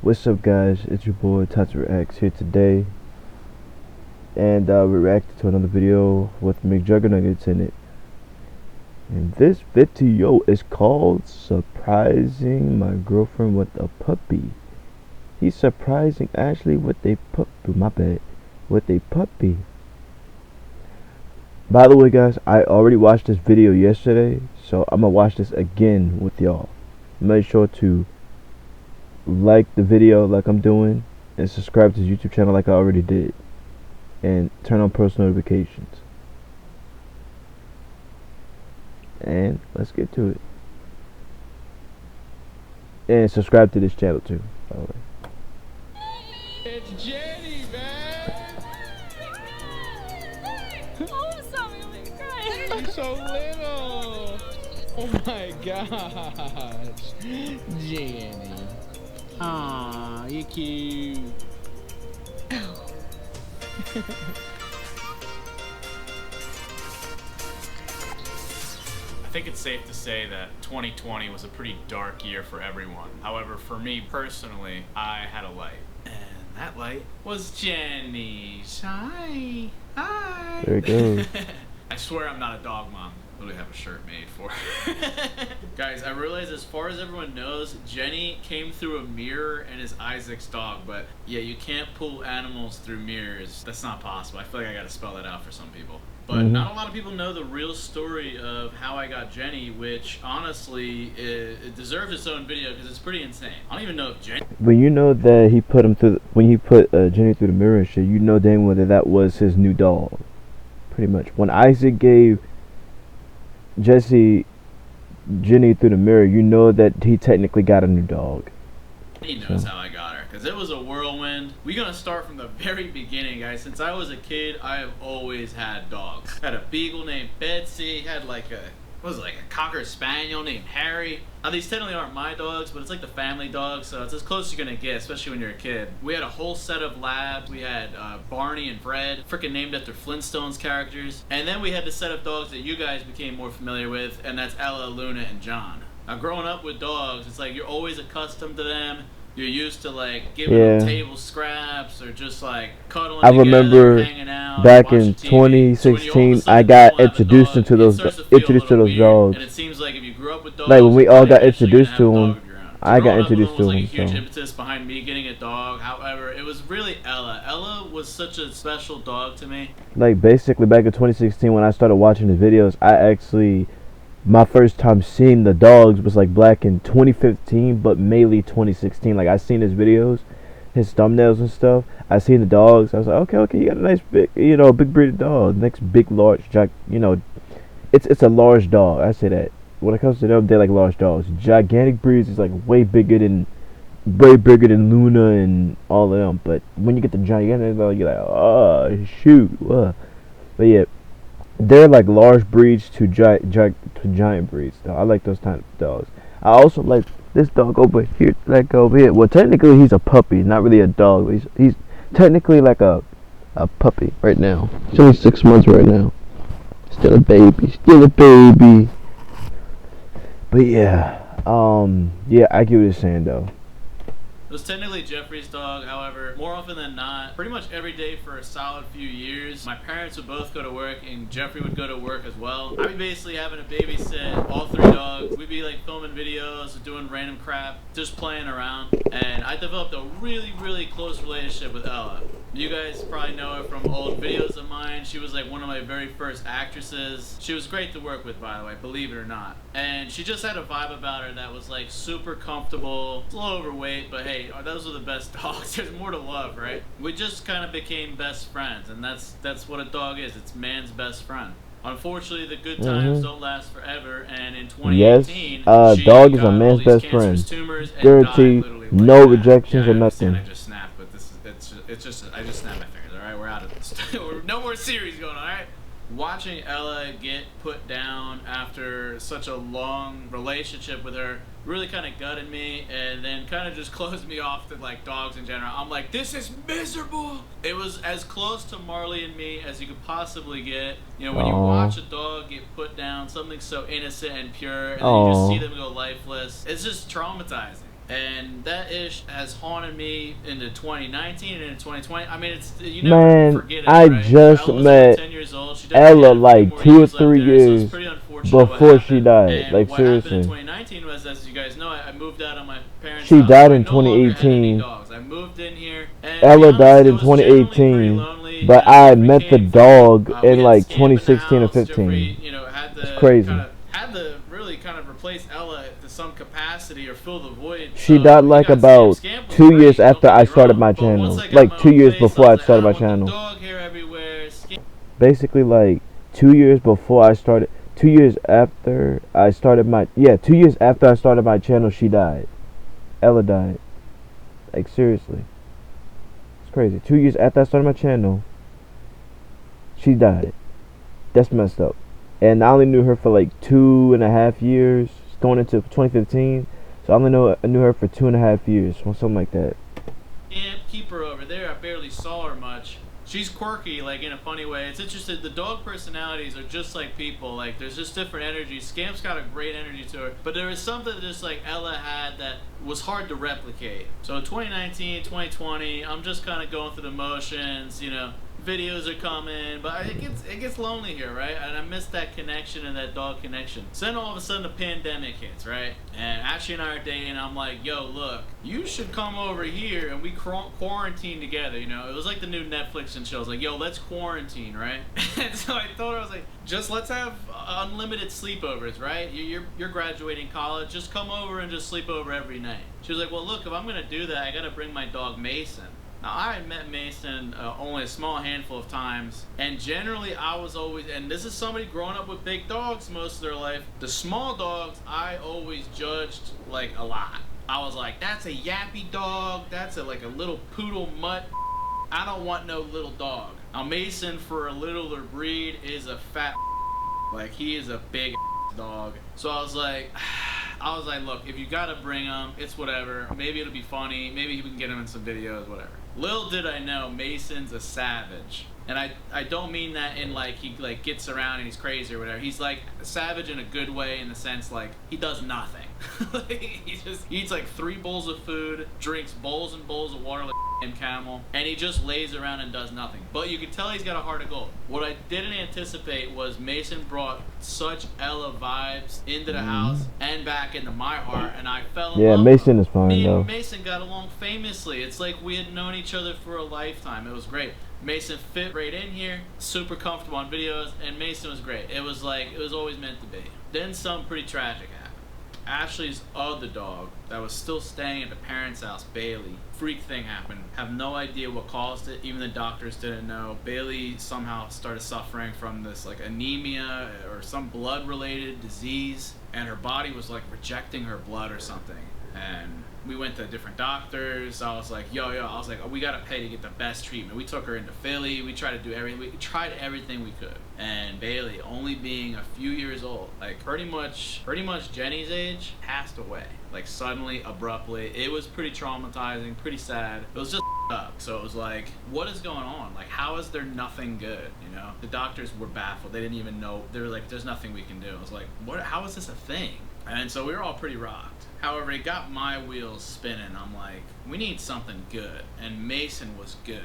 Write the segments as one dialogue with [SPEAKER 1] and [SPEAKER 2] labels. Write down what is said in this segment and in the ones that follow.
[SPEAKER 1] What's up, guys? It's your boy Thompson here today, and we reacted to another video with Mcjuggernuggets in it. And this video is called "Surprising My Girlfriend with a Puppy." He's surprising Ashley with a puppy. My bad, with a puppy. By the way, guys, I already watched this video yesterday, so I'm gonna watch this again with y'all. Make sure to like the video like I'm doing, and subscribe to his YouTube channel like I already did, and turn on post notifications. And let's get to it. And subscribe to this channel too, by the way.
[SPEAKER 2] It's Jenny, man!
[SPEAKER 3] Oh, stop me, I'm gonna cry.
[SPEAKER 2] You're so little! Oh my gosh! Jenny. Aw, you're cute.
[SPEAKER 4] I think it's safe to say that 2020 was a pretty dark year for everyone. However, for me personally, I had a light. And that light was Jenny's. Hi. Hi.
[SPEAKER 1] There it goes.
[SPEAKER 4] I swear I'm not a dog mom. Literally have a shirt made for her. Guys, I realize as far as everyone knows, Jenny came through a mirror and is Isaac's dog, but yeah, you can't pull animals through mirrors. That's not possible. I feel like I gotta spell that out for some people. But not a lot of people know the real story of how I got Jenny, which honestly, it deserves its own video because it's pretty insane. I don't even know if Jenny...
[SPEAKER 1] When you know that he put him through, when he put Jenny through the mirror and shit, you know dang well that was his new dog. Pretty much. When Isaac gave Jenny through the mirror, you know that he technically got a new dog.
[SPEAKER 4] He knows how I got her, because it was a whirlwind. We're gonna start from the very beginning, guys. Since I was a kid, I have always had dogs. Had a beagle named Betsy, had like a, what was it, like a Cocker Spaniel named Harry. Now these technically aren't my dogs, but it's like the family dog, so it's as close as you're gonna get, especially when you're a kid. We had a whole set of labs. We had Barney and Fred, freaking named after Flintstones characters. And then we had the set of dogs that you guys became more familiar with, and that's Ella, Luna, and John. Now growing up with dogs, it's like you're always accustomed to them. You're used to like giving them table scraps or just like cuddling
[SPEAKER 1] I
[SPEAKER 4] together,
[SPEAKER 1] remember
[SPEAKER 4] hanging out,
[SPEAKER 1] back in
[SPEAKER 4] TV.
[SPEAKER 1] 2016, I got introduced to those dogs.
[SPEAKER 4] And it seems like if you grew up with dogs,
[SPEAKER 1] Like when we all got
[SPEAKER 4] eventually
[SPEAKER 1] introduced
[SPEAKER 4] you're
[SPEAKER 1] to
[SPEAKER 4] gonna have a
[SPEAKER 1] them,
[SPEAKER 4] dog of your own.
[SPEAKER 1] I got
[SPEAKER 4] Growing up with
[SPEAKER 1] introduced
[SPEAKER 4] them
[SPEAKER 1] to
[SPEAKER 4] was like a huge
[SPEAKER 1] them.
[SPEAKER 4] impetus behind me getting a dog. However, it was really Ella. Ella was such a special dog to me.
[SPEAKER 1] Like basically back in 2016 when I started watching the videos, my first time seeing the dogs was like back in 2015, but mainly 2016. Like I seen his videos, his thumbnails and stuff. I seen the dogs. I was like, okay, you got a nice big, big breed dog. Next big, large, it's a large dog. I say that. When it comes to them, they're like large dogs. Gigantic breeds is like way bigger than Luna and all of them. But when you get the gigantic dog, you're like, oh shoot. But yeah. They're like large breeds to giant breeds. Though I like those kind of dogs. I also like this dog over here. Well, technically he's a puppy, not really a dog. But he's technically like a puppy right now. He's only 6 months right now. Still a baby. But yeah, I get what you're saying though.
[SPEAKER 4] It was technically Jeffrey's dog, however, more often than not, pretty much every day for a solid few years, my parents would both go to work and Jeffrey would go to work as well. I'd be basically having to babysit all 3 dogs. We'd be like filming videos, doing random crap, just playing around. And I developed a really, really close relationship with Ella. You guys probably know her from old videos of mine. She was like one of my very first actresses. She was great to work with, by the way, believe it or not. And she just had a vibe about her that was like super comfortable, a little overweight, but hey, those are the best dogs. There's more to love, right? We just kind of became best friends, and that's what a dog is. It's man's best friend. Unfortunately, the good times don't last forever, and in 2018,
[SPEAKER 1] dog is a man's best friend. Guaranteed, no rejections or nothing.
[SPEAKER 4] I just snapped, but I just snapped my fingers. All right, we're out of this. No more series going on. All right. Watching Ella get put down after such a long relationship with her really kind of gutted me, and then kind of just closed me off to like dogs in general. I'm like, this is miserable. It was as close to Marley and me as you could possibly get. You know, when you watch a dog get put down, something so innocent and pure, and then you just see them go lifeless. It's just traumatizing. And that ish has haunted me into 2019 and into 2020. I mean, it's you never
[SPEAKER 1] Man,
[SPEAKER 4] forget it,
[SPEAKER 1] I
[SPEAKER 4] right?
[SPEAKER 1] just
[SPEAKER 4] Ella's
[SPEAKER 1] met
[SPEAKER 4] only 10 years old. She definitely
[SPEAKER 1] Ella
[SPEAKER 4] had a few
[SPEAKER 1] like
[SPEAKER 4] more
[SPEAKER 1] 2 or
[SPEAKER 4] years left
[SPEAKER 1] 3
[SPEAKER 4] in her, so it's
[SPEAKER 1] years
[SPEAKER 4] pretty unfortunate what
[SPEAKER 1] before she
[SPEAKER 4] happened.
[SPEAKER 1] died.
[SPEAKER 4] And
[SPEAKER 1] Like
[SPEAKER 4] what happened in
[SPEAKER 1] seriously.
[SPEAKER 4] 2019 was, as you guys know, I moved out of my parents'
[SPEAKER 1] She
[SPEAKER 4] house.
[SPEAKER 1] died
[SPEAKER 4] So I
[SPEAKER 1] in
[SPEAKER 4] no longer had any
[SPEAKER 1] 2018.
[SPEAKER 4] dogs. I moved in here, and to be
[SPEAKER 1] Ella
[SPEAKER 4] honest,
[SPEAKER 1] died
[SPEAKER 4] it
[SPEAKER 1] in
[SPEAKER 4] was generally pretty
[SPEAKER 1] 2018,
[SPEAKER 4] lonely.
[SPEAKER 1] but
[SPEAKER 4] You know,
[SPEAKER 1] I
[SPEAKER 4] Jeffrey
[SPEAKER 1] met the
[SPEAKER 4] came
[SPEAKER 1] dog
[SPEAKER 4] we
[SPEAKER 1] in
[SPEAKER 4] had
[SPEAKER 1] like
[SPEAKER 4] Scamp in the
[SPEAKER 1] 2016 or
[SPEAKER 4] house. Jeffrey,
[SPEAKER 1] 15.
[SPEAKER 4] you know, had
[SPEAKER 1] It's
[SPEAKER 4] to
[SPEAKER 1] crazy.
[SPEAKER 4] had to really kind of replace Ella to some capacity or fill the void.
[SPEAKER 1] She
[SPEAKER 4] So
[SPEAKER 1] died
[SPEAKER 4] we
[SPEAKER 1] like
[SPEAKER 4] got
[SPEAKER 1] about
[SPEAKER 4] Scamp was
[SPEAKER 1] 2
[SPEAKER 4] great,
[SPEAKER 1] years
[SPEAKER 4] don't
[SPEAKER 1] after
[SPEAKER 4] get
[SPEAKER 1] I
[SPEAKER 4] me
[SPEAKER 1] started
[SPEAKER 4] wrong,
[SPEAKER 1] my
[SPEAKER 4] but once
[SPEAKER 1] channel.
[SPEAKER 4] I got
[SPEAKER 1] Like
[SPEAKER 4] my
[SPEAKER 1] 2
[SPEAKER 4] own
[SPEAKER 1] years
[SPEAKER 4] place,
[SPEAKER 1] before
[SPEAKER 4] I
[SPEAKER 1] I
[SPEAKER 4] was like,
[SPEAKER 1] started
[SPEAKER 4] I
[SPEAKER 1] my
[SPEAKER 4] don't want the
[SPEAKER 1] channel.
[SPEAKER 4] dog hair everywhere.
[SPEAKER 1] Basically like 2 years before I started, 2 years after I started my, 2 years after I started my channel, she died. Ella died. Like seriously. It's crazy. 2 years after I started my channel, she died. That's messed up. And I only knew her for like 2.5 years, going into 2015. So I only knew her for 2.5 years, or something like that.
[SPEAKER 4] Can't keep her over there. I barely saw her much. She's quirky, like in a funny way. It's interesting. The dog personalities are just like people. Like there's just different energies. Scamp's got a great energy to her, but there was something just like Ella had that was hard to replicate. So 2019, 2020, I'm just kind of going through the motions. You know, videos are coming, but it gets lonely here, right? And I miss that connection and that dog connection. So then all of a sudden the pandemic hits, right? And Ashley and I are dating. I'm like, yo, look, you should come over here and we quarantine together. You know, it was like the new Netflix and show. I was like, yo, let's quarantine, right? And so I told her, I was like, just let's have unlimited sleepovers, right? You're graduating college. Just come over and just sleep over every night. She was like, well, look, if I'm gonna do that, I gotta bring my dog Mason. Now, I had met Mason only a small handful of times, and generally I was always, and this is somebody growing up with big dogs most of their life, the small dogs I always judged like a lot. I was like, that's a yappy dog, that's like a little poodle mutt, I don't want no little dog. Now Mason, for a littler breed, is a fat, like he is a big dog. So I was like, look, if you gotta bring him, it's whatever. Maybe it'll be funny. Maybe we can get him in some videos, whatever. Little did I know, Mason's a savage. And I don't mean that in like he like gets around and he's crazy or whatever. He's like a savage in a good way, in the sense like he does nothing. He just eats like 3 bowls of food, drinks bowls and bowls of water like a camel, and he just lays around and does nothing. But you can tell he's got a heart of gold. What I didn't anticipate was Mason brought such Ella vibes into the house and back into my heart, and I fell in love.
[SPEAKER 1] Mason is fine
[SPEAKER 4] Me
[SPEAKER 1] though.
[SPEAKER 4] and Mason got along famously. It's like we had known each other for a lifetime. It was great. Mason fit right in here, super comfortable on videos, and Mason was great. It was like, it was always meant to be. Then something pretty tragic happened. Ashley's other dog that was still staying at the parents' house, Bailey, freak thing happened. Have no idea what caused it. Even the doctors didn't know. Bailey somehow started suffering from this like anemia or some blood-related disease, and her body was like rejecting her blood or something. And we went to different doctors. I was like, yo, I was like, we gotta pay to get the best treatment. We took her into Philly. We tried to do everything. We tried everything we could. And Bailey, only being a few years old, like pretty much Jenny's age, passed away. Like suddenly, abruptly. It was pretty traumatizing, pretty sad. It was just up. So it was like, what is going on? Like, how is there nothing good? You know, the doctors were baffled. They didn't even know. They were like, there's nothing we can do. I was like, what? How is this a thing? And so we were all pretty rocked. However, it got my wheels spinning. I'm like, we need something good. And Mason was good.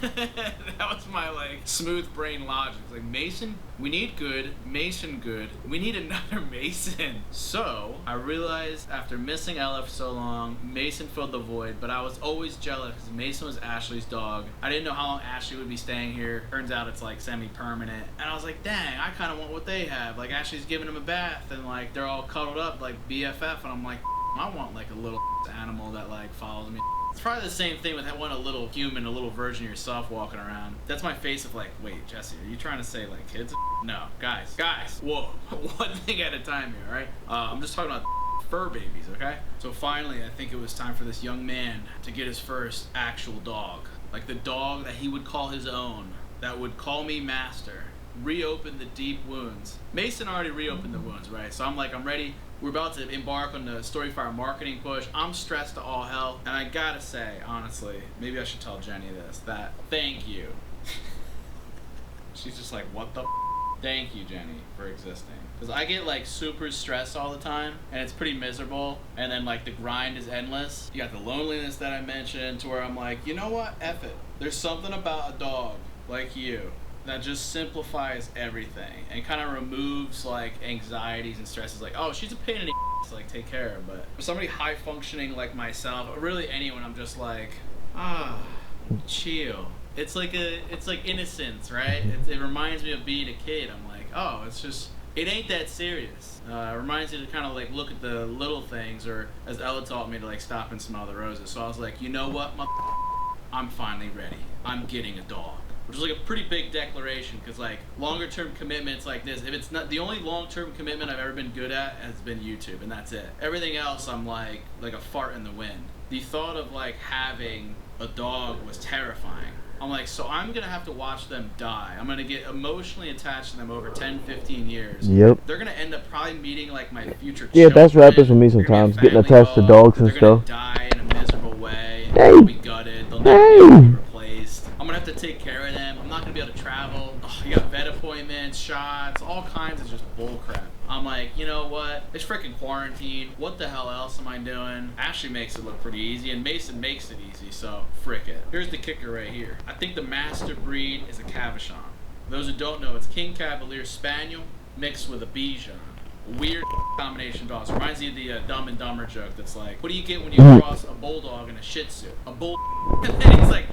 [SPEAKER 4] That was my like smooth brain logic. It's like, Mason, we need good. Mason good. We need another Mason. So I realized after missing Ella for so long, Mason filled the void, but I was always jealous because Mason was Ashley's dog. I didn't know how long Ashley would be staying here. Turns out it's like semi-permanent. And I was like, dang, I kind of want what they have. Like Ashley's giving him a bath and like they're all cuddled up like BFF, and I'm like, I want like a little animal that like follows me. It's probably the same thing with having a little human, a little version of yourself walking around. That's my face of like, wait, Jesse, are you trying to say like kids? No, guys, whoa, one thing at a time here, all right? I'm just talking about fur babies, okay? So finally, I think it was time for this young man to get his first actual dog. Like the dog that he would call his own, that would call me master, reopen the deep wounds. Mason already reopened the wounds, right? So I'm like, I'm ready. We're about to embark on the Storyfire marketing push. I'm stressed to all hell. And I gotta say, honestly, maybe I should tell Jenny this, that thank you. She's just like, what the f? Thank you, Jenny, for existing. Because I get like super stressed all the time, and it's pretty miserable, and then like the grind is endless. You got the loneliness that I mentioned, to where I'm like, you know what, F it. There's something about a dog like you that just simplifies everything and kind of removes like anxieties and stresses. Like, oh, she's a pain in the ass to like take care of, but for somebody high functioning like myself, or really anyone, I'm just like, chill. It's like innocence, right? It reminds me of being a kid. I'm like, oh, it ain't that serious. It reminds me to kind of like look at the little things, or as Ella taught me, to like stop and smell the roses. So I was like, you know what, I'm finally ready. I'm getting a dog. Which is like a pretty big declaration, because like longer term commitments like this, if it's not the only long term commitment I've ever been good at, has been YouTube, and that's it. Everything else I'm like a fart in the wind. The thought of like having a dog was terrifying. I'm like, so I'm gonna have to watch them die. I'm gonna get emotionally attached to them over 10, 15 years.
[SPEAKER 1] Yep.
[SPEAKER 4] They're gonna end up probably meeting like my future
[SPEAKER 1] Yeah,
[SPEAKER 4] children.
[SPEAKER 1] that's what happens with me sometimes, getting attached to dogs and stuff.
[SPEAKER 4] They're gonna die in a miserable way. They'll be gutted. They'll never be able to be replaced. I'm gonna have to take care of them. I'm not gonna be able to travel. Oh, you got vet appointments, shots, all kinds of just bull crap. I'm like, you know what? It's freaking quarantine. What the hell else am I doing? Ashley makes it look pretty easy, and Mason makes it easy, so frick it. Here's the kicker right here. I think the master breed is a Cavachon. For those who don't know, it's King Cavalier Spaniel mixed with a Bichon. Weird combination dogs. Reminds me of the Dumb and Dumber joke that's like, what do you get when you cross a bulldog and a shih tzu? A bull. And he's like,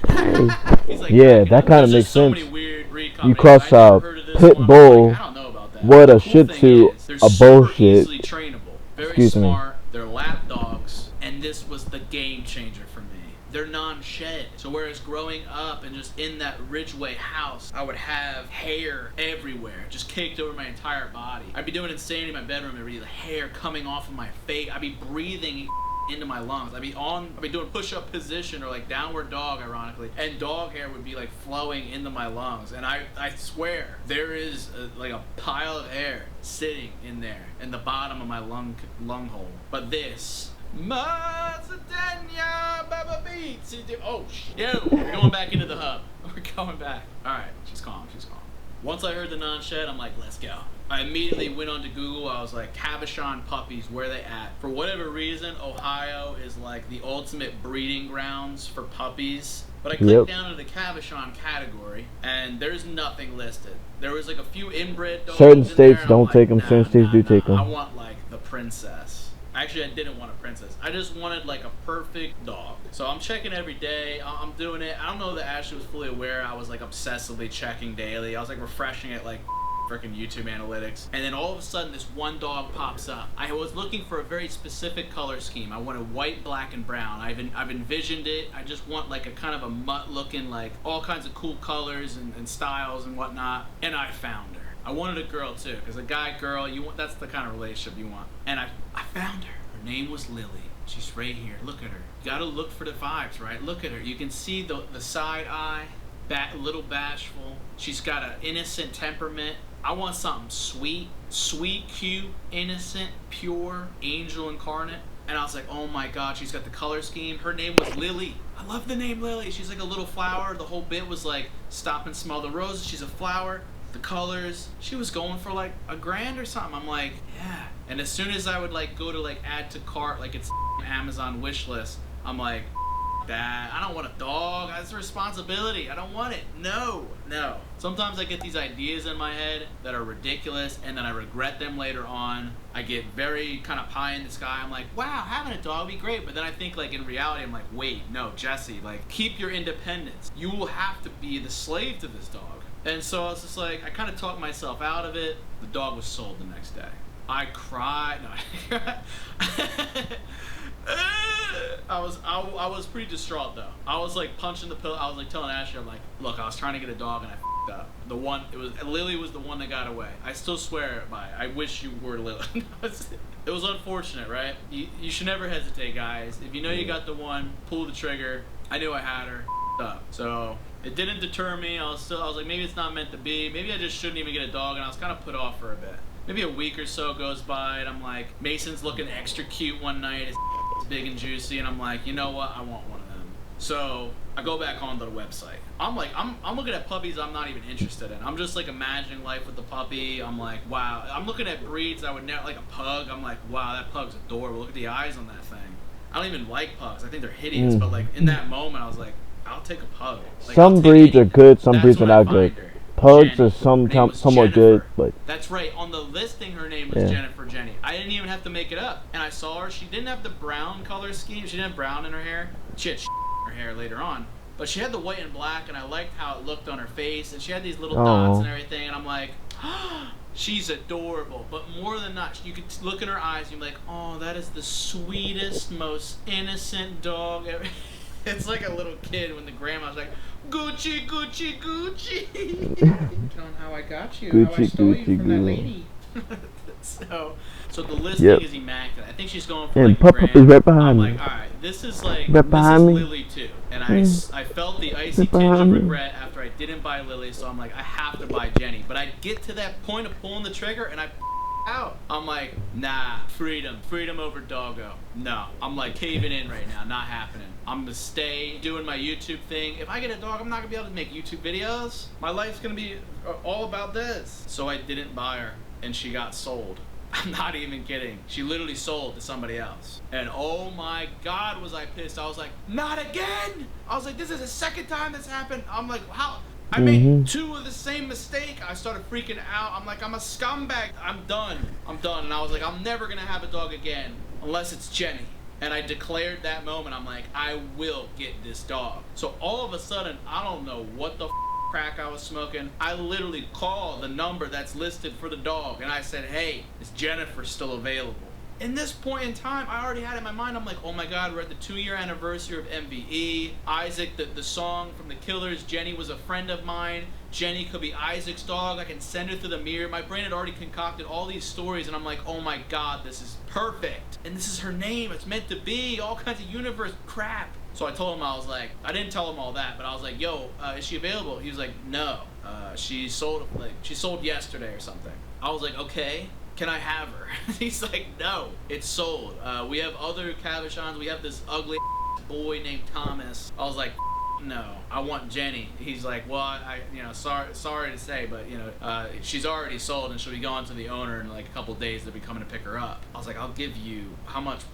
[SPEAKER 1] yeah, that kind of makes
[SPEAKER 4] so
[SPEAKER 1] sense.
[SPEAKER 4] Many weird breed
[SPEAKER 1] You cross a pit bull,
[SPEAKER 4] I don't know about that.
[SPEAKER 1] what a shih tzu, a bullshit.
[SPEAKER 4] Easily trainable. Very
[SPEAKER 1] Excuse
[SPEAKER 4] smart.
[SPEAKER 1] me.
[SPEAKER 4] They're lap dogs, and this was the game changer for me. They're non-shed. So whereas growing up and just in that Ridgeway house, I would have hair everywhere, just caked over my entire body. I'd be doing insanity in my bedroom, and the hair coming off of my face. I'd be breathing into my lungs. I'd be doing push-up position, or like downward dog, ironically, and dog hair would be like flowing into my lungs. And I swear there is like a pile of hair sitting in there in the bottom of my lung hole. But this. Oh, shit. We're going back into the hub. We're going back. Alright, she's calm. Once I heard the non-shed, I'm like, let's go. I immediately went onto Google. I was like, Cavachon puppies, where they at? For whatever reason, Ohio is like the ultimate breeding grounds for puppies. But I clicked down to the Cavachon category, and there's nothing listed. There was like a few inbred dogs.
[SPEAKER 1] Certain states don't take them, certain states do take them.
[SPEAKER 4] I want like the princess. Actually, I didn't want a princess. I just wanted like a perfect dog. So I'm checking every day. I'm doing it. I don't know that Ashley was fully aware I was like obsessively checking daily. I was like refreshing it like freaking YouTube analytics. And then all of a sudden this one dog pops up. I was looking for a very specific color scheme. I wanted white, black, and brown. I've envisioned it. I just want like a kind of a mutt looking, like all kinds of cool colors and styles and whatnot. And I found her. I wanted a girl too, because a guy-girl, that's the kind of relationship you want. And I found her. Her name was Lily. She's right here. Look at her. You gotta look for the vibes, right? Look at her. You can see the side eye, little bashful. She's got an innocent temperament. I want something sweet, cute, innocent, pure, angel incarnate. And I was like, oh my God, she's got the color scheme. Her name was Lily. I love the name Lily. She's like a little flower. The whole bit was like, stop and smell the roses. She's a flower. The colors, she was going for like $1,000 or something. I'm like, yeah. And as soon as I would like go to like add to cart, like it's Amazon wish list, I'm like, that. I don't want a dog. That's a responsibility. I don't want it. No. Sometimes I get these ideas in my head that are ridiculous, and then I regret them later on. I get very kind of pie in the sky. I'm like, wow, having a dog would be great. But then I think like in reality, I'm like, wait, no, Jesse, like keep your independence. You will have to be the slave to this dog. And so I was just like, I kind of talked myself out of it. The dog was sold the next day. I cried. No, I was pretty distraught though. I was like punching the pillow. I was like telling Ashley, I'm like, look, I was trying to get a dog and I f***ed up. Lily was the one that got away. I still swear by it. I wish you were Lily. It was unfortunate, right? You should never hesitate, guys. If you know you got the one, pull the trigger. I knew I had her. Up. So it didn't deter me. I was like, maybe it's not meant to be. Maybe I just shouldn't even get a dog, and I was kind of put off for a bit. Maybe a week or so goes by, and I'm like, Mason's looking extra cute one night. It's big and juicy, and I'm like, you know what? I want one of them. So I go back onto the website. I'm like, I'm looking at puppies I'm not even interested in. I'm just like imagining life with the puppy. I'm like, wow. I'm looking at breeds I would never, like a pug. I'm like, wow, that pug's adorable. Look at the eyes on that thing. I don't even like pugs. I think they're hideous. But like in that moment, I was like, I'll take a pug. Like,
[SPEAKER 1] some breeds are good, some breeds are not good. Pugs are somewhat good, but
[SPEAKER 4] that's right. On the listing, her name was Jenny. I didn't even have to make it up. And I saw her. She didn't have the brown color scheme. She didn't have brown in her hair. She had in her hair later on. But she had the white and black, and I liked how it looked on her face. And she had these little dots and everything. And I'm like, she's adorable. But more than not, you could look in her eyes and you're like, oh, that is the sweetest, most innocent dog ever. It's like a little kid when the grandma's like, Gucci, Gucci, Gucci. Tell them how I got you,
[SPEAKER 1] Gucci,
[SPEAKER 4] how I stole
[SPEAKER 1] Gucci,
[SPEAKER 4] you from that
[SPEAKER 1] Gucci.
[SPEAKER 4] lady. So the listing is immaculate. I think she's going for
[SPEAKER 1] and
[SPEAKER 4] like
[SPEAKER 1] Pup
[SPEAKER 4] grand.
[SPEAKER 1] is right behind
[SPEAKER 4] I'm
[SPEAKER 1] me.
[SPEAKER 4] like, all right, this is like
[SPEAKER 1] Right
[SPEAKER 4] this
[SPEAKER 1] behind
[SPEAKER 4] is
[SPEAKER 1] me.
[SPEAKER 4] Lily too, and I felt the icy tinge
[SPEAKER 1] behind
[SPEAKER 4] of
[SPEAKER 1] me.
[SPEAKER 4] regret after I didn't buy Lily. So I'm like, I have to buy Jenny. But I get to that point of pulling the trigger, and I out. I'm like, nah, freedom over doggo. No, I'm like caving in right now, not happening. I'm gonna stay doing my YouTube thing. If I get a dog, I'm not gonna be able to make YouTube videos. My life's gonna be all about this. So I didn't buy her, and she got sold. I'm not even kidding. She literally sold to somebody else. And oh my God, was I pissed. I was like, not again. I was like, this is the second time this happened. I'm like, how? I made two of the same mistake. I started freaking out. I'm like, I'm a scumbag. I'm done. And I was like, I'm never gonna have a dog again unless it's Jenny. And I declared that moment, I'm like, I will get this dog. So all of a sudden, I don't know what the crack I was smoking. I literally called the number that's listed for the dog, and I said, hey, is Jennifer still available? In this point in time, I already had it in my mind. I'm like, oh my God, we're at the 2-year anniversary of MVE. Isaac, the song from the Killers, Jenny was a friend of mine. Jenny could be Isaac's dog. I can send her through the mirror. My brain had already concocted all these stories, and I'm like, oh my God, this is perfect. And this is her name. It's meant to be. All kinds of universe crap. So I told him, I was like, I didn't tell him all that, but I was like, yo, is she available? He was like, no. She sold yesterday or something. I was like, okay. Can I have her? He's like, no, it's sold. We have other Cabochons. We have this ugly boy named Thomas. I was like, no, I want Jenny. He's like, well, sorry to say, but she's already sold and she'll be going to the owner in like a couple days. They'll be coming to pick her up. I was like, I'll give you how much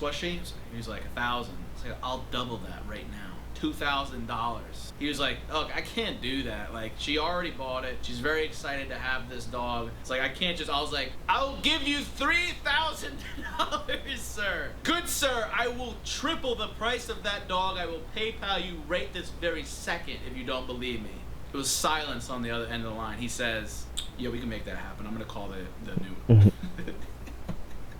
[SPEAKER 4] was she? He was like 1,000. I was like, I'll double that right now. $2,000. He was like, look, I can't do that. Like, she already bought it. She's very excited to have this dog. It's like, I can't just, I was like, I'll give you $3,000, sir. Good sir, I will triple the price of that dog. I will PayPal you right this very second if you don't believe me. It was silence on the other end of the line. He says, yeah, we can make that happen. I'm going to call the new one.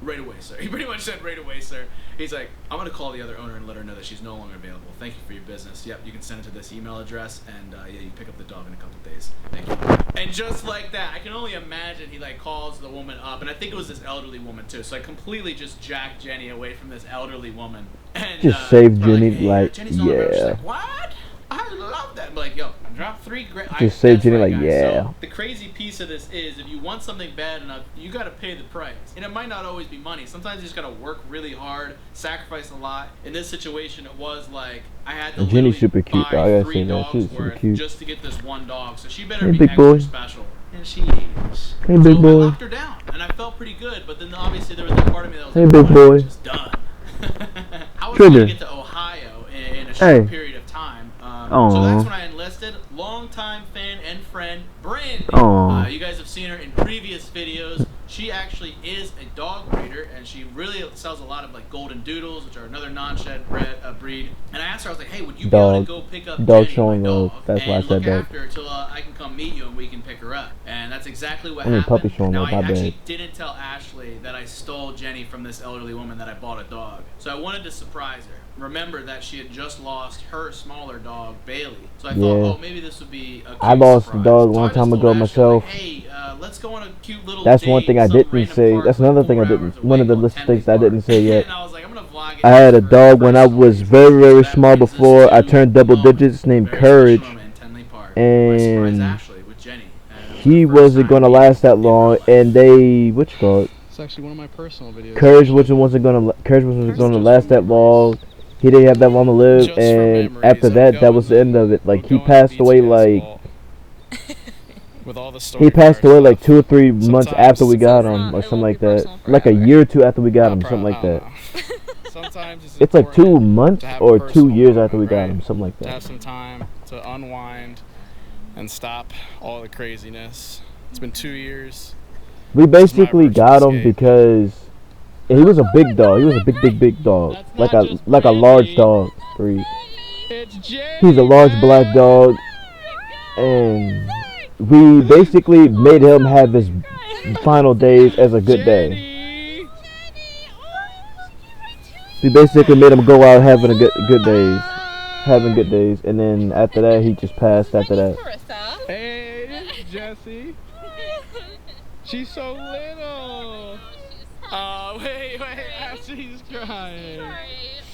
[SPEAKER 4] Right away, sir. He pretty much said, right away, sir. He's like, I'm going to call the other owner and let her know that she's no longer available. Thank you for your business. Yep, you can send it to this email address, and yeah, you pick up the dog in a couple of days. Thank you. And just like that, I can only imagine he like calls the woman up, and I think it was this elderly woman too. So I completely just jacked Jenny away from this elderly woman. And
[SPEAKER 1] just saved Jenny,
[SPEAKER 4] hey, Jenny's no longer. She's like, what? I love that. I'm like, yo, drop $3,000.
[SPEAKER 1] Just saved Jenny, like,
[SPEAKER 4] guys.
[SPEAKER 1] yeah.
[SPEAKER 4] So the crazy piece of this is, if you want something bad enough, you got to pay the price. And it might not always be money. Sometimes you just got to work really hard, sacrifice a lot. In this situation, it was like, I had to
[SPEAKER 1] Jenny's super cute,
[SPEAKER 4] buy
[SPEAKER 1] though. I gotta
[SPEAKER 4] 3
[SPEAKER 1] say that.
[SPEAKER 4] dogs
[SPEAKER 1] She's super
[SPEAKER 4] worth
[SPEAKER 1] cute.
[SPEAKER 4] just to get this one dog. So she better
[SPEAKER 1] Hey,
[SPEAKER 4] be
[SPEAKER 1] big
[SPEAKER 4] extra
[SPEAKER 1] boy.
[SPEAKER 4] special. And she is.
[SPEAKER 1] Hey, big
[SPEAKER 4] So
[SPEAKER 1] boy.
[SPEAKER 4] I locked her down, and I felt pretty good. But then obviously there was that part of me that was
[SPEAKER 1] Hey,
[SPEAKER 4] like,
[SPEAKER 1] big boy.
[SPEAKER 4] just done. I was trying to get to Ohio in a short period of time. So that's when I enlisted. Longtime fan and friend, Brandy. You guys have seen her in previous videos. She actually is a dog breeder, and she really sells a lot of like golden doodles, which are another non-shed breed. And I asked her, I was like, hey, would you be able to go pick up
[SPEAKER 1] dog
[SPEAKER 4] Jenny,
[SPEAKER 1] showing
[SPEAKER 4] my
[SPEAKER 1] love.
[SPEAKER 4] dog,
[SPEAKER 1] That's why I
[SPEAKER 4] and
[SPEAKER 1] said
[SPEAKER 4] look
[SPEAKER 1] that.
[SPEAKER 4] after her till I can come meet you and we can pick her up? And that's exactly what
[SPEAKER 1] I mean,
[SPEAKER 4] happened.
[SPEAKER 1] puppy showing
[SPEAKER 4] Now,
[SPEAKER 1] love,
[SPEAKER 4] I
[SPEAKER 1] my
[SPEAKER 4] actually
[SPEAKER 1] bad.
[SPEAKER 4] didn't tell Ashley that I stole Jenny from this elderly woman that I bought a dog. So I wanted to surprise her. Remember that she had just lost her smaller dog, Bailey. So I thought, oh, maybe this would be a cute
[SPEAKER 1] I lost
[SPEAKER 4] surprise.
[SPEAKER 1] the dog
[SPEAKER 4] So
[SPEAKER 1] long
[SPEAKER 4] I
[SPEAKER 1] time
[SPEAKER 4] just
[SPEAKER 1] ago
[SPEAKER 4] told Ashley,
[SPEAKER 1] myself.
[SPEAKER 4] like, hey, let's go on a cute little
[SPEAKER 1] That's
[SPEAKER 4] date,
[SPEAKER 1] one thing I
[SPEAKER 4] some
[SPEAKER 1] didn't
[SPEAKER 4] random
[SPEAKER 1] say.
[SPEAKER 4] park
[SPEAKER 1] That's
[SPEAKER 4] like
[SPEAKER 1] another thing
[SPEAKER 4] 4
[SPEAKER 1] I didn't.
[SPEAKER 4] hours
[SPEAKER 1] One of the
[SPEAKER 4] away,
[SPEAKER 1] list of
[SPEAKER 4] Tinley
[SPEAKER 1] things I didn't
[SPEAKER 4] Park.
[SPEAKER 1] say yet.
[SPEAKER 4] And I was like, I'm gonna vlog it
[SPEAKER 1] I had a
[SPEAKER 4] for
[SPEAKER 1] dog when I
[SPEAKER 4] personal
[SPEAKER 1] was
[SPEAKER 4] reasons.
[SPEAKER 1] very,
[SPEAKER 4] So
[SPEAKER 1] very
[SPEAKER 4] that
[SPEAKER 1] small
[SPEAKER 4] brings us
[SPEAKER 1] before I
[SPEAKER 4] to
[SPEAKER 1] turned double
[SPEAKER 4] moment.
[SPEAKER 1] digits, named
[SPEAKER 4] Very
[SPEAKER 1] Courage.
[SPEAKER 4] special moment in Tinley Park. I surprised
[SPEAKER 1] And
[SPEAKER 4] Ashley with Jenny. And
[SPEAKER 1] he
[SPEAKER 4] it was the first
[SPEAKER 1] wasn't
[SPEAKER 4] time
[SPEAKER 1] gonna last that long,
[SPEAKER 4] life.
[SPEAKER 1] and they, what you call it?
[SPEAKER 2] It's actually one of my personal videos.
[SPEAKER 1] Courage wasn't gonna last that long. he didn't have that long to live,
[SPEAKER 2] Just from
[SPEAKER 1] and
[SPEAKER 2] memories,
[SPEAKER 1] after
[SPEAKER 2] I'm
[SPEAKER 1] that
[SPEAKER 2] going
[SPEAKER 1] was the end of it. Like
[SPEAKER 2] I'm
[SPEAKER 1] he
[SPEAKER 2] going
[SPEAKER 1] passed
[SPEAKER 2] to
[SPEAKER 1] away
[SPEAKER 2] BTS
[SPEAKER 1] like
[SPEAKER 2] ball. With all the
[SPEAKER 1] he passed
[SPEAKER 2] story
[SPEAKER 1] away
[SPEAKER 2] card
[SPEAKER 1] like
[SPEAKER 2] stuff.
[SPEAKER 1] 2 or 3 months
[SPEAKER 2] Sometimes
[SPEAKER 1] after we
[SPEAKER 2] it's
[SPEAKER 1] got
[SPEAKER 3] not-
[SPEAKER 1] him, or
[SPEAKER 3] it
[SPEAKER 1] something
[SPEAKER 3] won't
[SPEAKER 1] like
[SPEAKER 3] be
[SPEAKER 1] that.
[SPEAKER 3] personal
[SPEAKER 1] Like a
[SPEAKER 3] forever.
[SPEAKER 1] year or two after we got him,
[SPEAKER 2] Not
[SPEAKER 1] something like
[SPEAKER 2] proud- I
[SPEAKER 1] that.
[SPEAKER 2] don't know. Sometimes it's
[SPEAKER 1] It's like 2
[SPEAKER 2] important
[SPEAKER 1] months
[SPEAKER 2] to have a
[SPEAKER 1] or 2
[SPEAKER 2] personal
[SPEAKER 1] years after we
[SPEAKER 2] moment,
[SPEAKER 1] got
[SPEAKER 2] right?
[SPEAKER 1] him, something like
[SPEAKER 2] to have
[SPEAKER 1] that.
[SPEAKER 2] some time to unwind and stop all the craziness. It's been 2 years.
[SPEAKER 1] We
[SPEAKER 2] This is my
[SPEAKER 1] basically
[SPEAKER 2] virtual
[SPEAKER 1] got him
[SPEAKER 2] escape.
[SPEAKER 1] because he was a big dog. He was a big dog,
[SPEAKER 2] That's
[SPEAKER 1] like
[SPEAKER 2] not
[SPEAKER 1] a
[SPEAKER 2] just
[SPEAKER 1] large
[SPEAKER 2] Brandy.
[SPEAKER 1] dog breed.
[SPEAKER 2] It's Jenny,
[SPEAKER 1] He's a large black dog, and we basically made him have his final days as a good day.
[SPEAKER 2] Jenny.
[SPEAKER 1] We basically made him go out having a good days, and then after that he just passed. After that,
[SPEAKER 3] Marissa.
[SPEAKER 2] Hey, Jessie. She's so little. Oh, wait. She's crying.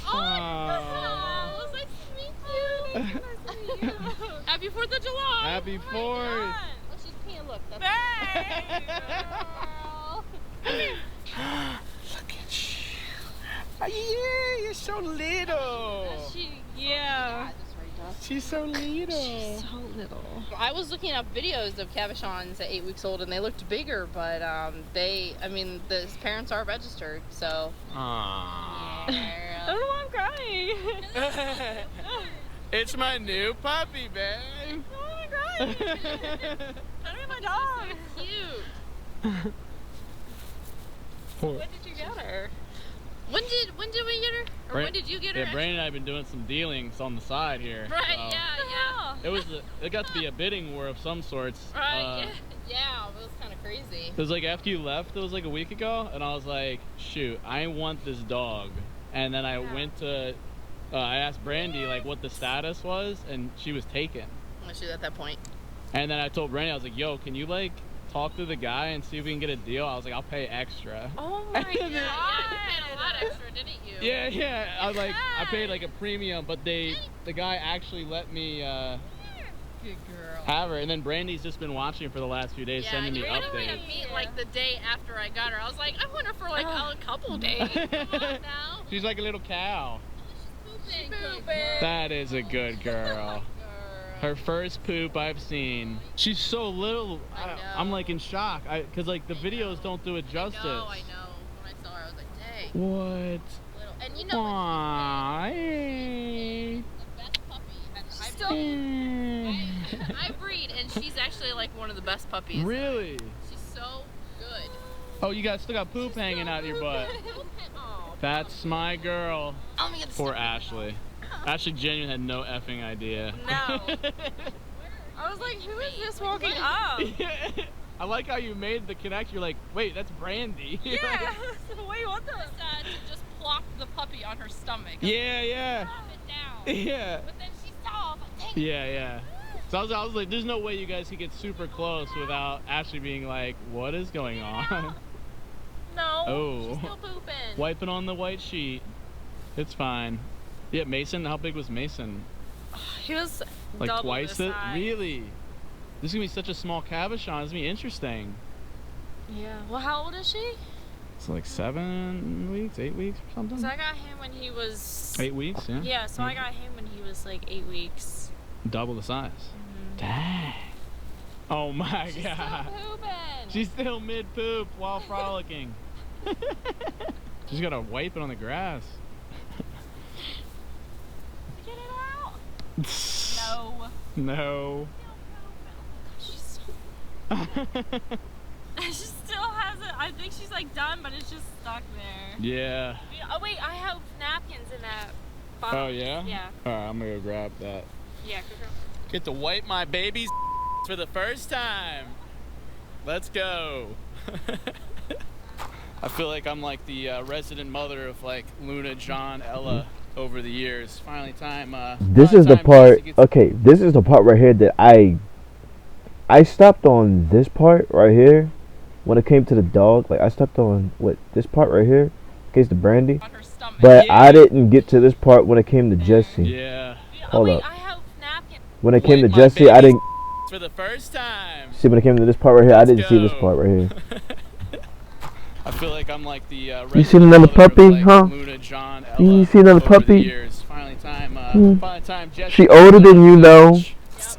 [SPEAKER 3] Oh, nice to meet you. Happy 4th of July.
[SPEAKER 2] Happy 4th.
[SPEAKER 3] Oh, she's peeing. Look, that's hey, girl.
[SPEAKER 2] Look at you. Oh, yeah, you're so little.
[SPEAKER 3] Yeah.
[SPEAKER 2] She's so little.
[SPEAKER 3] So little. I was looking up videos of Cabochons at 8 weeks old, and they looked bigger, but his parents are registered, so.
[SPEAKER 2] Aww.
[SPEAKER 3] I don't know why I'm crying.
[SPEAKER 2] It's my new puppy, babe.
[SPEAKER 3] Oh my god. I don't my dog. So cute. So when did you get her? When did we get her? Or when did you get her?
[SPEAKER 2] Yeah, Brandon and I have been doing some dealings on the side here.
[SPEAKER 3] Right,
[SPEAKER 2] so.
[SPEAKER 3] yeah.
[SPEAKER 2] It got to be a bidding war of some sorts.
[SPEAKER 3] Right, yeah, it was kind of crazy.
[SPEAKER 2] It was like after you left, it was like a week ago, and I was like, shoot, I want this dog. And then I went to, I asked Brandy like what the status was, and she was taken.
[SPEAKER 3] She was at that point.
[SPEAKER 2] And then I told Brandy, I was like, yo, can you like talk to the guy and see if we can get a deal? I was like, I'll pay extra.
[SPEAKER 3] Oh my god. Yeah, you paid a lot extra, didn't you?
[SPEAKER 2] Yeah. I was like, I paid like a premium, but the guy actually let me
[SPEAKER 3] Good girl.
[SPEAKER 2] have her. And then Brandy's just been watching for the last few days, sending me
[SPEAKER 3] we
[SPEAKER 2] updates.
[SPEAKER 3] were gonna meet like the day after I got her. I was like, I want her for like a couple days. Come on now.
[SPEAKER 2] She's like a little cow.
[SPEAKER 3] She's pooping.
[SPEAKER 2] That is a good girl. Her first poop I've seen. She's so little.
[SPEAKER 3] I know.
[SPEAKER 2] I'm like in shock. Cause like the videos don't do it justice.
[SPEAKER 3] I know. When I saw her, I was like, dang.
[SPEAKER 2] What?
[SPEAKER 3] Little. And you know
[SPEAKER 2] Aww. Hey.
[SPEAKER 3] the best puppy. I breed, and she's actually like one of the best puppies.
[SPEAKER 2] Really?
[SPEAKER 3] She's so good.
[SPEAKER 2] Oh, you still got poop hanging out of your butt.
[SPEAKER 3] Oh,
[SPEAKER 2] That's my girl.
[SPEAKER 3] I'm gonna get
[SPEAKER 2] Poor
[SPEAKER 3] stuck.
[SPEAKER 2] Ashley. Ashley genuinely had no effing idea.
[SPEAKER 3] No. I was like, who is this walking up?
[SPEAKER 2] I like how you made the connection. You're like, wait, that's Brandy.
[SPEAKER 3] Yeah. Wait, what the? Just plop the puppy on her stomach.
[SPEAKER 2] Yeah.
[SPEAKER 3] Plop it down.
[SPEAKER 2] Yeah.
[SPEAKER 3] But then she saw. I was like, dang.
[SPEAKER 2] Yeah. So I was like, there's no way you guys could get super close without Ashley being like, what is going on?
[SPEAKER 3] No.
[SPEAKER 2] Oh.
[SPEAKER 3] She's still pooping.
[SPEAKER 2] Wiping on the white sheet. It's fine. Yeah, Mason, how big was Mason?
[SPEAKER 3] He was
[SPEAKER 2] Like
[SPEAKER 3] double
[SPEAKER 2] twice
[SPEAKER 3] this
[SPEAKER 2] it?
[SPEAKER 3] size.
[SPEAKER 2] Really? This is gonna be such a small cabochon. This is gonna be interesting.
[SPEAKER 3] Yeah. Well, how old is she?
[SPEAKER 2] It's like 7 weeks, 8 weeks or something?
[SPEAKER 3] So I got him when he was.
[SPEAKER 2] 8 weeks, yeah.
[SPEAKER 3] Yeah. So I got him when he was like 8 weeks.
[SPEAKER 2] Double the size. Dang. Oh my
[SPEAKER 3] She's
[SPEAKER 2] god.
[SPEAKER 3] still pooping.
[SPEAKER 2] She's still mid poop while frolicking. She's gotta wipe it on the grass.
[SPEAKER 3] Get it out. No.
[SPEAKER 2] No.
[SPEAKER 3] She's so. She still has it. I think she's like done, but it's just stuck there.
[SPEAKER 2] Yeah.
[SPEAKER 3] Oh wait, I have napkins in that bottle.
[SPEAKER 2] Oh yeah?
[SPEAKER 3] Yeah.
[SPEAKER 2] Alright, I'm gonna go grab that.
[SPEAKER 3] Yeah. Go.
[SPEAKER 2] Get to wipe my baby's for the first time. Let's go. I feel like I'm like the resident mother of like Luna, John, Ella over the years. Finally time.
[SPEAKER 1] this is the part. Okay, this is the part right here that I stopped on this part right here when it came to the dog. Like I stopped on this part right here, in case the Brandy.
[SPEAKER 3] On her stomach.
[SPEAKER 1] But
[SPEAKER 2] Yeah.
[SPEAKER 1] I didn't get to this part when it came to Jesse.
[SPEAKER 2] Yeah.
[SPEAKER 1] Hold
[SPEAKER 3] wait,
[SPEAKER 1] up.
[SPEAKER 3] I have napkins.
[SPEAKER 1] When it came to
[SPEAKER 2] Wipe my
[SPEAKER 1] Jesse, I
[SPEAKER 2] baby's
[SPEAKER 1] didn't
[SPEAKER 2] for the first time.
[SPEAKER 1] see. When it came to this part right here, I
[SPEAKER 2] Let's
[SPEAKER 1] didn't see this
[SPEAKER 2] go.
[SPEAKER 1] part right here.
[SPEAKER 2] I feel like I'm like the
[SPEAKER 1] You seen another puppy, huh?
[SPEAKER 2] Luna, John,
[SPEAKER 1] You
[SPEAKER 2] Ella
[SPEAKER 1] seen another
[SPEAKER 2] over the
[SPEAKER 1] puppy?
[SPEAKER 2] years. Find time, Jesse.
[SPEAKER 1] She older than you, though.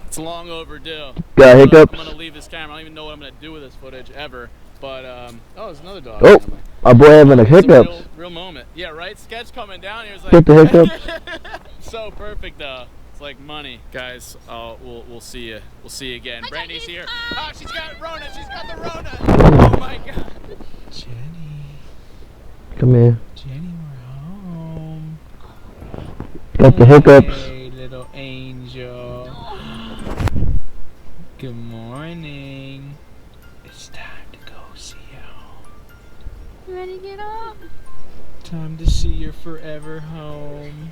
[SPEAKER 2] It's long overdue.
[SPEAKER 1] Got hiccups?
[SPEAKER 2] I'm gonna leave this camera. I don't even know what I'm gonna do with this footage ever. But oh, there's another dog.
[SPEAKER 1] Oh, our boy having a
[SPEAKER 2] It's
[SPEAKER 1] hiccups.
[SPEAKER 2] real moment. Yeah, right. Sketch coming down. He was like,
[SPEAKER 1] Get the hiccups.
[SPEAKER 2] so perfect though. It's like money, guys. We'll see you. We'll see you again. Brandy's here. Oh, she's got Rona. She's got the Rona. Oh my God. Jenny.
[SPEAKER 1] Come here.
[SPEAKER 2] Jenny, we're home.
[SPEAKER 1] Got the hiccups.
[SPEAKER 2] Hey, little angel. Good morning. It's time to go see you.
[SPEAKER 3] You ready to get up?
[SPEAKER 2] Time to see your forever home.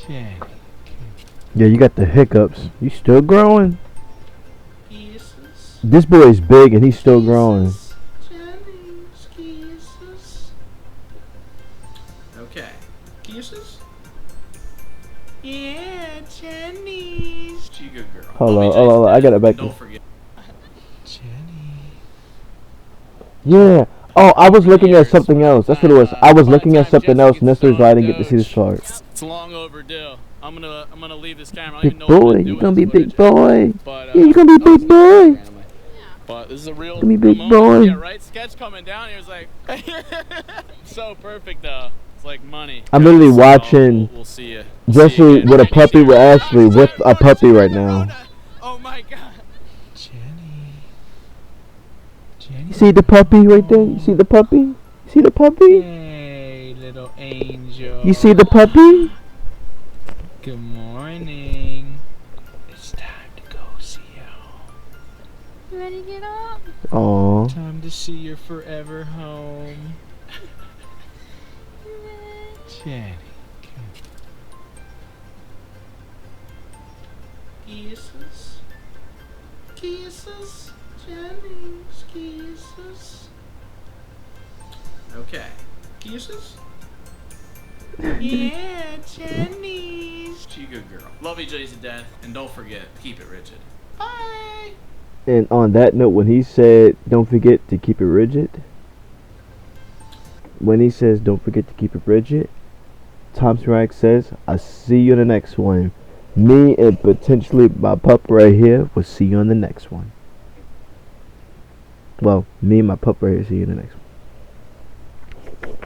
[SPEAKER 2] Jenny.
[SPEAKER 1] Yeah, you got the hiccups. You still growing.
[SPEAKER 4] Kisses.
[SPEAKER 1] This boy's big and he's still growing.
[SPEAKER 4] Jenny's kisses. Okay. Kisses? Yeah, Jenny's. She a good girl.
[SPEAKER 1] Hold on, I got it back.
[SPEAKER 4] Don't forget.
[SPEAKER 2] Jenny.
[SPEAKER 1] Yeah. Oh, I was looking at something else. That's what it was. I was looking at something else, and that's the reason why I didn't get to see this part.
[SPEAKER 2] It's long overdue. I'm gonna leave this camera. I don't
[SPEAKER 1] Big
[SPEAKER 2] even know what I'm
[SPEAKER 1] boy,
[SPEAKER 2] gonna do
[SPEAKER 1] you
[SPEAKER 2] with
[SPEAKER 1] gonna
[SPEAKER 2] this
[SPEAKER 1] be big
[SPEAKER 2] footage.
[SPEAKER 1] boy.
[SPEAKER 2] But,
[SPEAKER 1] Yeah, you gonna be big boy.
[SPEAKER 2] But this is a real,
[SPEAKER 1] Gonna be
[SPEAKER 2] real
[SPEAKER 1] big
[SPEAKER 2] moment.
[SPEAKER 1] boy.
[SPEAKER 2] Yeah, right? Sketch coming down. He was like, so perfect though. It's like money.
[SPEAKER 1] I'm literally
[SPEAKER 2] So,
[SPEAKER 1] watching
[SPEAKER 2] we'll see you.
[SPEAKER 1] Jesse with a puppy with Ashley with a puppy right now.
[SPEAKER 2] Oh my God. Jenny.
[SPEAKER 1] You see the puppy right there? You see the puppy? You see the puppy?
[SPEAKER 2] Hey, little angel.
[SPEAKER 1] You see the puppy?
[SPEAKER 2] Good morning. It's time to go see you.
[SPEAKER 3] You ready to get up?
[SPEAKER 1] Aw.
[SPEAKER 2] Time to see your forever home. Jenny.
[SPEAKER 4] Kisses. Kisses. Jenny's kisses. Okay. Kisses? Yeah, Jenny's. She a good girl. Love you, Jay's to death. And don't forget, keep it rigid. Bye.
[SPEAKER 1] And on that note, when he said, don't forget to keep it rigid. When he says, don't forget to keep it rigid. Thompson says, I'll see you in the next one. Me and potentially my pup right here will see you on the next one. Well, me and my pup right here see you in the next one.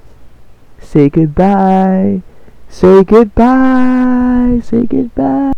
[SPEAKER 1] Say goodbye. Say goodbye. Say goodbye.